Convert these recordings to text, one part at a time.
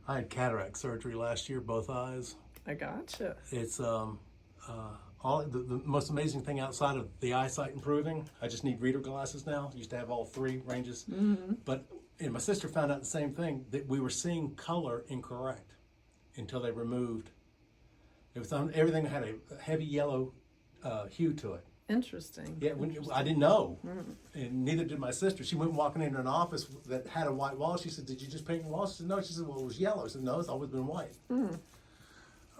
I had cataract surgery last year, both eyes. I gotcha. It's all the most amazing thing outside of the eyesight improving. I just need reader glasses now. I used to have all three ranges, but and my sister found out the same thing, that we were seeing color incorrect until they removed. It was everything had a heavy yellow hue to it. Interesting. Yeah, I didn't know, and neither did my sister. She went walking into an office that had a white wall. She said, "Did you just paint the wall?" She said, "No." She said, "Well, it was yellow." I said, "No, it's always been white."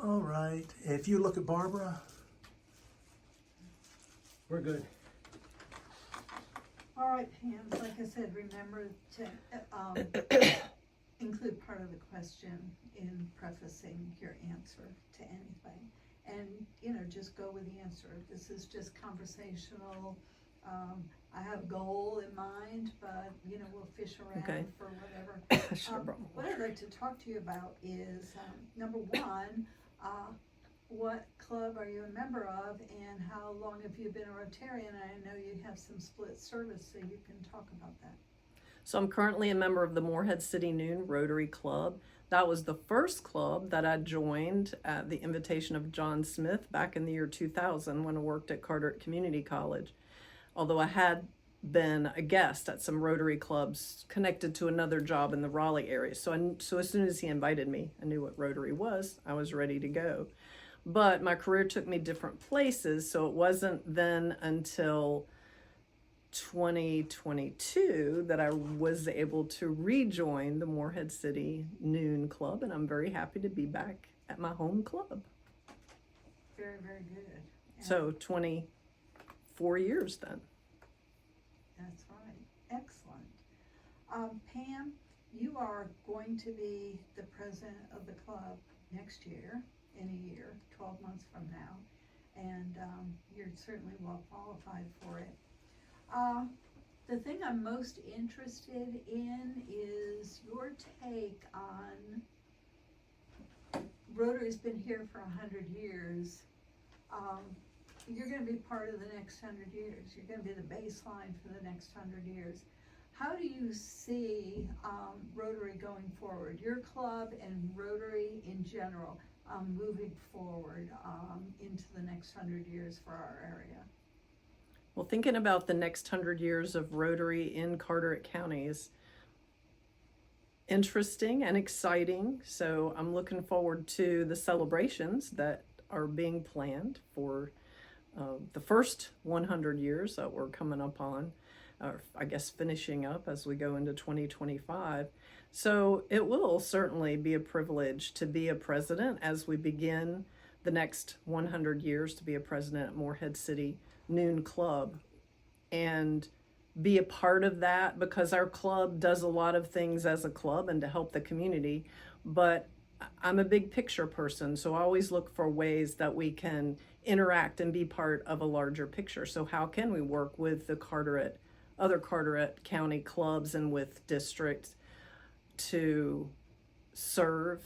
All right. If you look at Barbara, we're good. All right, Pam, like I said, remember to include part of the question in prefacing your answer to anything. And, just go with the answer. This is just conversational. I have a goal in mind, but, we'll fish around for whatever. Sure. What I'd like to talk to you about is, number one, what club are you a member of, and how long have you been a Rotarian? I know you have some split service, so you can talk about that. So I'm currently a member of the Morehead City Noon Rotary Club. That was the first club that I joined at the invitation of John Smith back in the year 2000 when I worked at Carteret Community College. Although I had been a guest at some Rotary clubs connected to another job in the Raleigh area. So as soon as he invited me, I knew what Rotary was. I was ready to go. But my career took me different places, so it wasn't then until 2022 that I was able to rejoin the Morehead City Noon Club, and I'm very happy to be back at my home club. Very, very good. And so 24 years then. That's right. Excellent. Pam, you are going to be the president of the club next year, in a year, 12 months from now, and you're certainly well qualified for it. The thing I'm most interested in is your take on Rotary's been here for 100 years. You're going to be part of the next 100 years. You're going to be the baseline for the next 100 years. How do you see Rotary going forward? Your club and Rotary in general moving forward into the next 100 years for our area? Well, thinking about the next 100 years of Rotary in Carteret County is interesting and exciting. So I'm looking forward to the celebrations that are being planned for the first 100 years that we're coming up on, or I guess finishing up as we go into 2025. So it will certainly be a privilege to be a president as we begin the next 100 years, to be a president at Morehead City Noon Club and be a part of that, because our club does a lot of things as a club and to help the community. But I'm a big picture person, so I always look for ways that we can interact and be part of a larger picture. So how can we work with the other Carteret County clubs and with districts to serve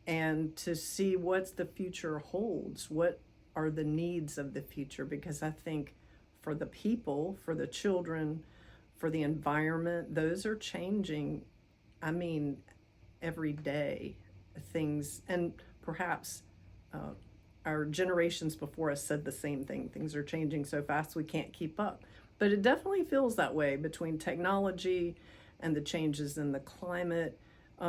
and to see what the future holds? What are the needs of the future? Because I think for the people, for the children, for the environment, those are changing, every day. Things, and perhaps our generations before us said the same thing. Things are changing so fast we can't keep up. But it definitely feels that way between technology and the changes in the climate.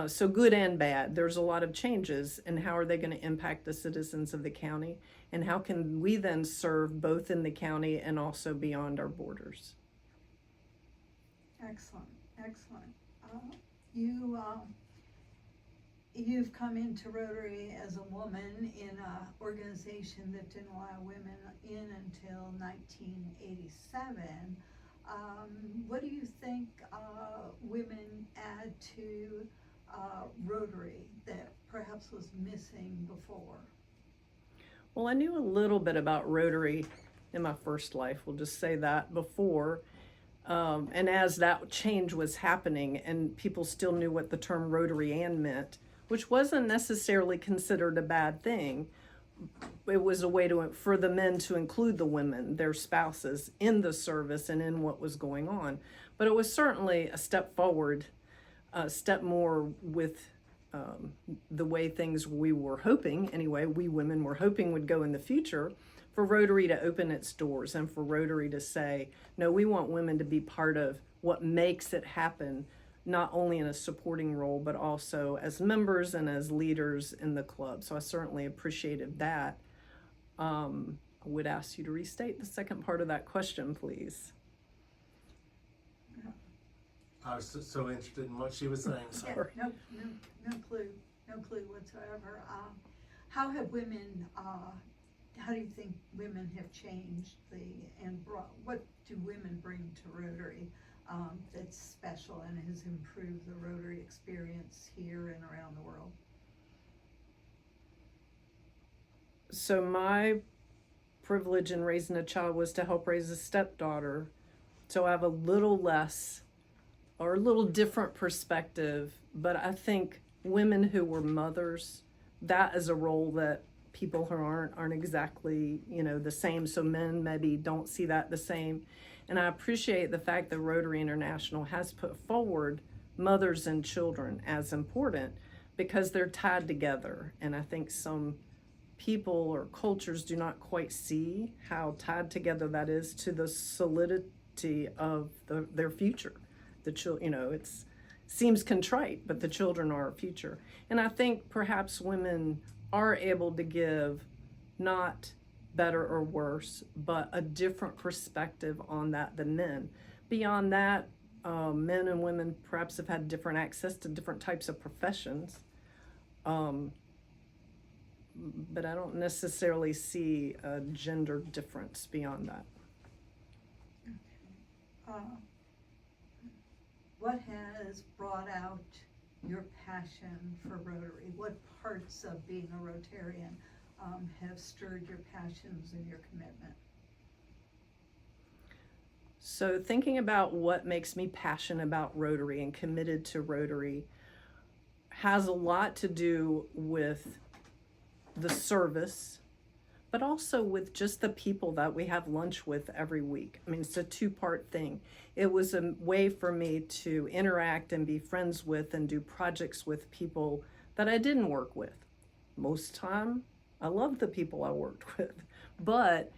So good and bad. There's a lot of changes, and how are they going to impact the citizens of the county? And how can we then serve both in the county and also beyond our borders? Excellent. You've come into Rotary as a woman in an organization that didn't allow women in until 1987. What do you think women add to Rotary that perhaps was missing before? Well, I knew a little bit about Rotary in my first life, we'll just say that, before. And as that change was happening and people still knew what the term Rotarian meant, which wasn't necessarily considered a bad thing. It was a way for the men to include the women, their spouses, in the service and in what was going on. But it was certainly a step forward step more with the way things we were hoping, anyway, we women were hoping would go in the future, for Rotary to open its doors and for Rotary to say, no, we want women to be part of what makes it happen, not only in a supporting role, but also as members and as leaders in the club. So I certainly appreciated that. I would ask you to restate the second part of that question, please. I was so interested in what she was saying. Yeah, Sorry. no clue whatsoever. How have women, how do you think women have changed what do women bring to Rotary that's special and has improved the Rotary experience here and around the world? So my privilege in raising a child was to help raise a stepdaughter. So I have a little less or a little different perspective, but I think women who were mothers, that is a role that people who aren't exactly, the same. So men maybe don't see that the same. And I appreciate the fact that Rotary International has put forward mothers and children as important because they're tied together. And I think some people or cultures do not quite see how tied together that is to the solidity of their future. The children, it seems contrite, but the children are our future. And I think perhaps women are able to give not better or worse, but a different perspective on that than men. Beyond that, men and women perhaps have had different access to different types of professions. But I don't necessarily see a gender difference beyond that. What has brought out your passion for Rotary? What parts of being a Rotarian have stirred your passions and your commitment? So thinking about what makes me passionate about Rotary and committed to Rotary has a lot to do with the service, but also with just the people that we have lunch with every week. I mean, it's a two-part thing. It was a way for me to interact and be friends with and do projects with people that I didn't work with. Most time, I love the people I worked with, but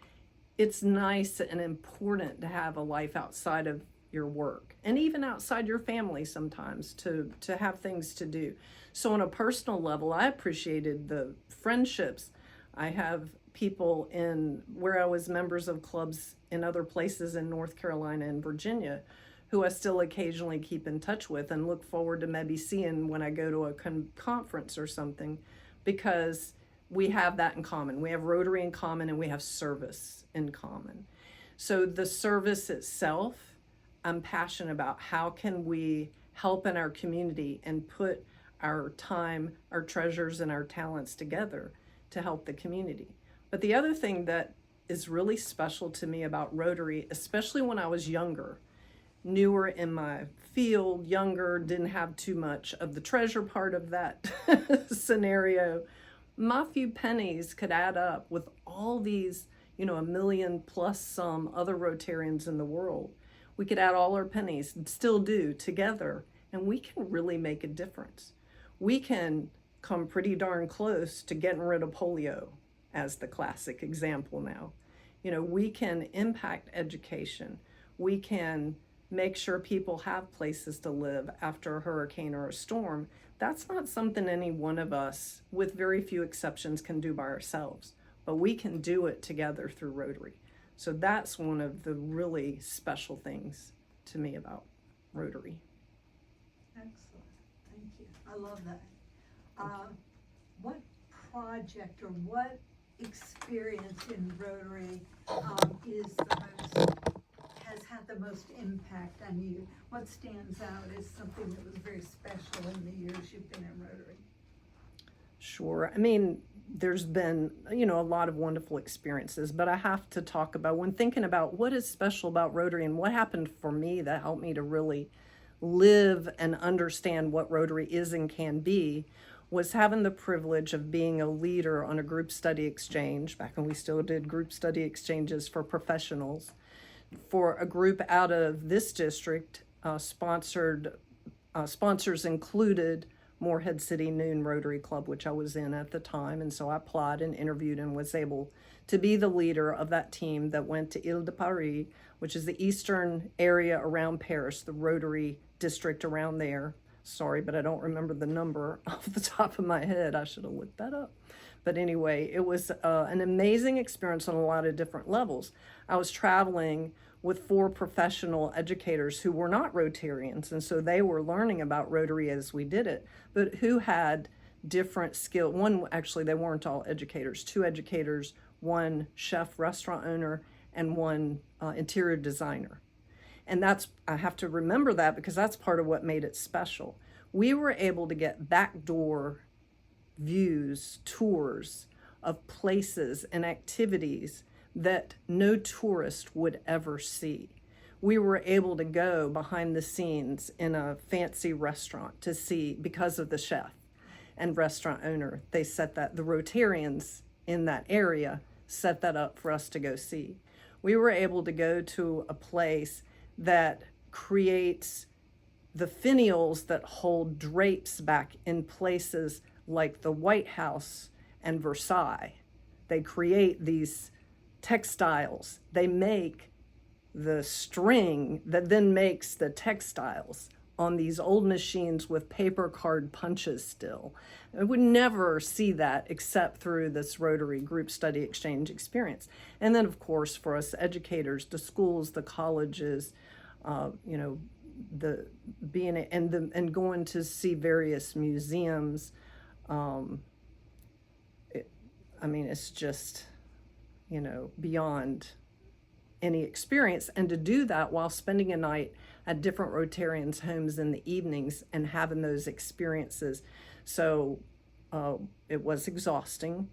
it's nice and important to have a life outside of your work and even outside your family sometimes to have things to do. So on a personal level, I appreciated the friendships. I have people in where I was members of clubs in other places in North Carolina and Virginia who I still occasionally keep in touch with and look forward to maybe seeing when I go to a conference or something, because we have that in common. We have Rotary in common and we have service in common. So the service itself, I'm passionate about how can we help in our community and put our time, our treasures, and our talents together to help the community. But the other thing that is really special to me about Rotary, especially when I was younger, newer in my field, younger, didn't have too much of the treasure part of that scenario, my few pennies could add up with all these, 1 million plus some other Rotarians in the world. We could add all our pennies, still do, together, and we can really make a difference. We can come pretty darn close to getting rid of polio as the classic example now. We can impact education. We can make sure people have places to live after a hurricane or a storm. That's not something any one of us, with very few exceptions, can do by ourselves, but we can do it together through Rotary. So that's one of the really special things to me about Rotary. Excellent, thank you. I love that. What project or what experience in Rotary has had the most impact on you? What stands out as something that was very special in the years you've been in Rotary? Sure. I mean, there's been, a lot of wonderful experiences, but I have to talk about, when thinking about what is special about Rotary and what happened for me that helped me to really live and understand what Rotary is and can be, was having the privilege of being a leader on a group study exchange, back when we still did group study exchanges for professionals, for a group out of this district, sponsored sponsors included Morehead City Noon Rotary Club, which I was in at the time. And so I applied and interviewed and was able to be the leader of that team that went to Ile de Paris, which is the eastern area around Paris, the Rotary district around there. Sorry, but I don't remember the number off the top of my head. I should have looked that up. But anyway, it was an amazing experience on a lot of different levels. I was traveling with 4 professional educators who were not Rotarians, and so they were learning about Rotary as we did it, but who had different skill. One, actually, they weren't all educators. 2 educators, 1 chef, restaurant owner, and 1 interior designer. And I have to remember that because that's part of what made it special. We were able to get backdoor views, tours of places and activities that no tourist would ever see. We were able to go behind the scenes in a fancy restaurant to see, because of the chef and restaurant owner, they set that, the Rotarians in that area set that up for us to go see. We were able to go to a place that creates the finials that hold drapes back in places like the White House and Versailles. They create these textiles. They make the string that then makes the textiles on these old machines with paper card punches still. I would never see that except through this Rotary group study exchange experience. And then, of course, for us educators, the schools, the colleges, the being and going to see various museums. It's just, beyond any experience. And to do that while spending a night at different Rotarians' homes in the evenings and having those experiences. So it was exhausting,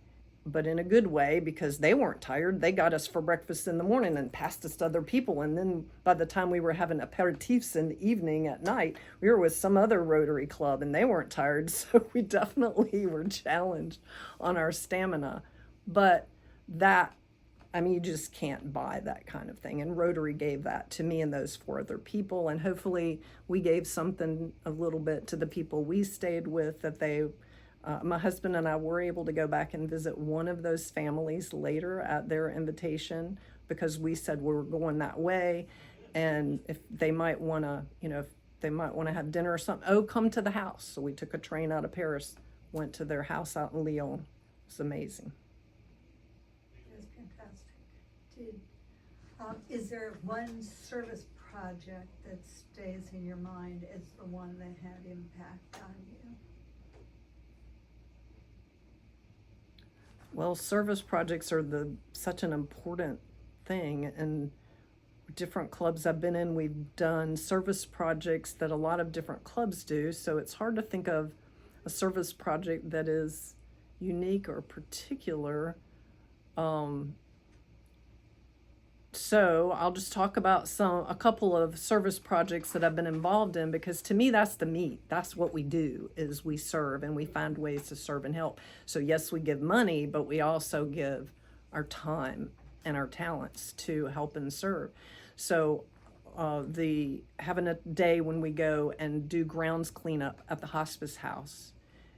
but in a good way, because they weren't tired. They got us for breakfast in the morning and passed us to other people. And then by the time we were having aperitifs in the evening at night, we were with some other Rotary club and they weren't tired. So we definitely were challenged on our stamina. But you just can't buy that kind of thing. And Rotary gave that to me and those 4 other people. And hopefully we gave something a little bit to the people we stayed with, that my husband and I were able to go back and visit one of those families later at their invitation, because we said we were going that way. And if they might want to, have dinner or something, come to the house. So we took a train out of Paris, went to their house out in Lyon. It was amazing. Is there one service project that stays in your mind as the one that had impact on you? Well, service projects are such an important thing, and different clubs I've been in, we've done service projects that a lot of different clubs do, so it's hard to think of a service project that is unique or particular. So I'll just talk about a couple of service projects that I've been involved in, because to me, that's the meat. That's what we do, is we serve and we find ways to serve and help. So yes, we give money, but we also give our time and our talents to help and serve. So having a day when we go and do grounds cleanup at the hospice house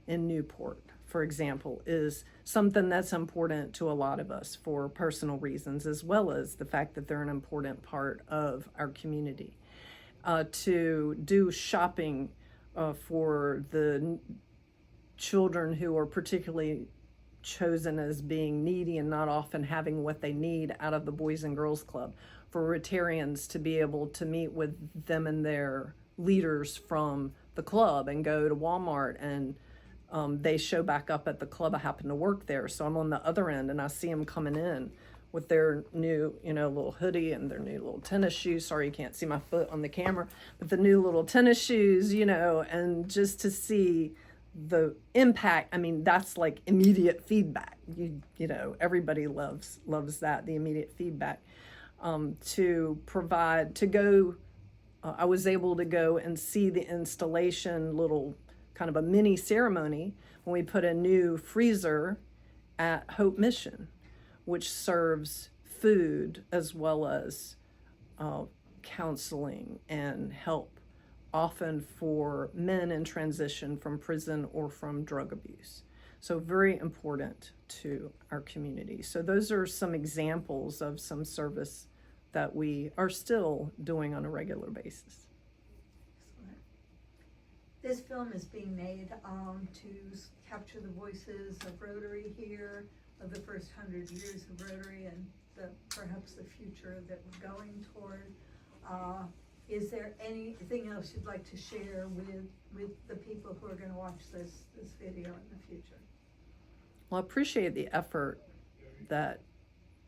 in Newport, for example, is something that's important to a lot of us for personal reasons, as well as the fact that they're an important part of our community. To do shopping for the children who are particularly chosen as being needy and not often having what they need out of the Boys and Girls Club. For Rotarians to be able to meet with them and their leaders from the club and go to Walmart, and they show back up at the club. I happen to work there, so I'm on the other end, and I see them coming in with their new, little hoodie and their new little tennis shoes. Sorry, you can't see my foot on the camera, but the new little tennis shoes, and just to see the impact. That's like immediate feedback. Everybody loves that, the immediate feedback. I was able to go and see the installation, little kind of a mini ceremony, when we put a new freezer at Hope Mission, which serves food as well as counseling and help often for men in transition from prison or from drug abuse. So very important to our community. So those are some examples of some service that we are still doing on a regular basis. Excellent. This film is being made to capture the voices of Rotary here, of the first 100 years of Rotary, and perhaps the future that we're going toward. Is there anything else you'd like to share with the people who are going to watch this video in the future? Well, I appreciate the effort that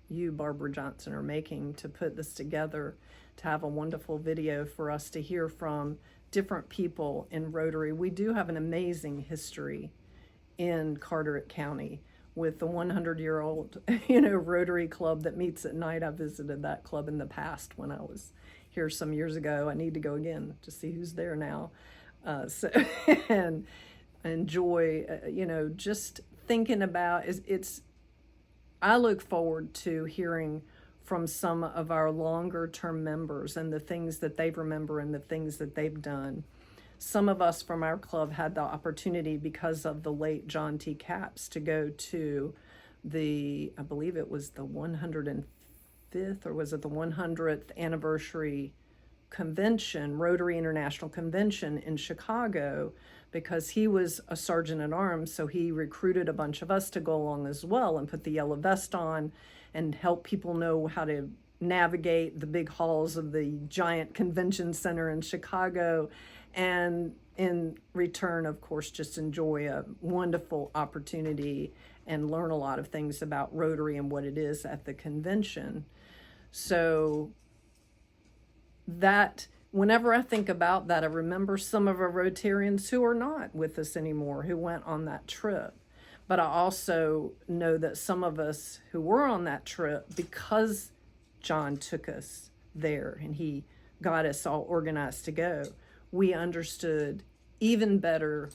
you, Barbara Johnson, are making to put this together, to have a wonderful video for us to hear from different people in Rotary. We do have an amazing history in Carteret County with the 100-year-old, Rotary Club that meets at night. I visited that club in the past when I was here some years ago. I need to go again to see who's there now. And enjoy, just thinking about I look forward to hearing from some of our longer term members and the things that they remember and the things that they've done. Some of us from our club had the opportunity, because of the late John T. Capps, to go to I believe it was the 105th, or was it the 100th anniversary convention, Rotary International Convention in Chicago, because he was a sergeant at arms, so he recruited a bunch of us to go along as well and put the yellow vest on and help people know how to navigate the big halls of the giant convention center in Chicago, and in return, of course, just enjoy a wonderful opportunity and learn a lot of things about Rotary and what it is at the convention. So that whenever I think about that, I remember some of our Rotarians who are not with us anymore, who went on that trip. But I also know that some of us who were on that trip, because John took us there and he got us all organized to go, we understood even better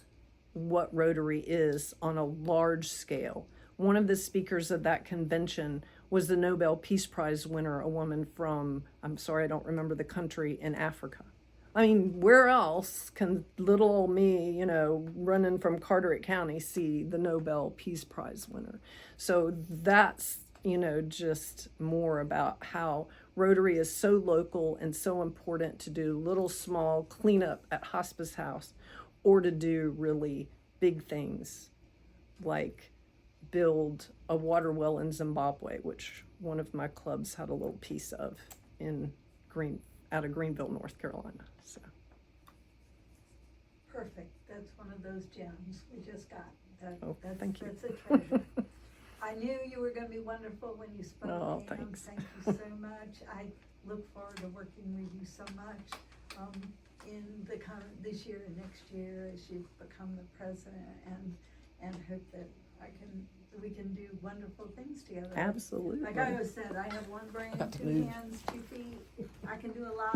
what Rotary is on a large scale. One of the speakers at that convention was the Nobel Peace Prize winner, a woman from, I'm sorry, I don't remember the country, in Africa. I mean, where else can little old me, running from Carteret County, see the Nobel Peace Prize winner? So that's, just more about how Rotary is so local and so important to do little small cleanup at Hospice House, or to do really big things like build a water well in Zimbabwe, which one of my clubs had a little piece of out of Greenville, North Carolina. So perfect. That's one of those gems we just got. Thank you. That's a treasure. I knew you were going to be wonderful when you spoke. Oh, Pam. thanks. Thank you so much. I look forward to working with you so much in this year and next year as you become the president, and hope that we can do wonderful things together. Absolutely. Like I always said, I have one brain, two hands, 2 feet. I can do a lot.